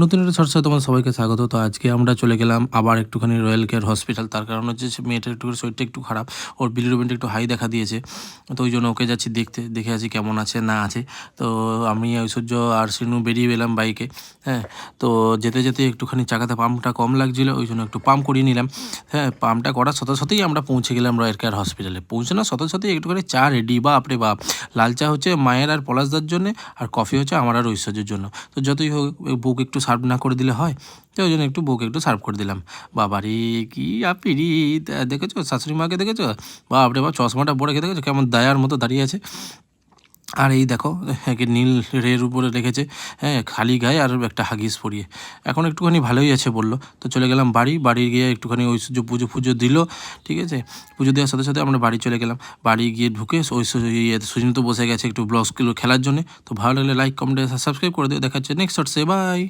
নতুন একটা শর্টসে তোমাদের সবাইকে স্বাগত। তো আজকে আমরা চলে গেলাম আবার একটুখানি রয়্যাল কেয়ার হসপিটাল। তার কারণ হচ্ছে সে মেয়েটার একটু শরীরটা একটু খারাপ। ওর বিলিরুবিনটা একটু হাই দেখা দিয়েছে। তো ওই জন্য ওকে যাচ্ছি দেখতে, দেখে আসি কেমন আছে না আছে। তো আমি ঐশ্বর্য আর সিনু বেরিয়ে এলাম বাইকে। হ্যাঁ, তো যেতে যেতে একটুখানি চাকাতে পাম্পটা কম লাগছিল, ওই জন্য একটু পাম্প করিয়ে নিলাম। হ্যাঁ, পাম্পটা করার সাথে সাথেই আমরা পৌঁছে গেলাম রয়্যাল কেয়ার হসপিটালে। পৌঁছানোর সাথে সাথেই একটুখানি চা রেডি, বাপরে বাপ! লাল চা হচ্ছে মায়ের আর পলাশদার জন্যে, আর কফি হচ্ছে আমার আর ঐশ্বর্যের জন্য। তো যতই হোক বউকে একটু সার্ভ না করে দিলে হয়, তো ওই জন্য একটু বউকে একটু সার্ভ করে দিলাম। বাবারে কি আপিরিত! দেখেছো শাশুড়ি মাকে দেখেছো? বাপরে বাপ! চশমাটা পরে দেখেছো কেমন দায়ার মতো দাঁড়িয়ে আছে। আর এই দেখো একে নীল রের উপরে রেখেছে, হ্যাঁ, খালি গায়ে আর একটা হাগিস পরিয়ে। এখন একটুখানি ভালোই আছে বললো। তো চলে গেলাম বাড়ি গিয়ে একটুখানি ঐশ্বর্য পুজো ফুজো দিল, ঠিক আছে। পুজো দেওয়ার সাথে সাথে আমরা বাড়ি চলে গেলাম। বাড়ি গিয়ে ঢুকে সুজিত বসে গেছে একটু ব্লগসগুলো খেলার জন্য। তো ভালো লাগলে লাইক কমেন্ট সাবস্ক্রাইব করে দিও। দেখা হচ্ছে নেক্সট শর্টসে, বাই।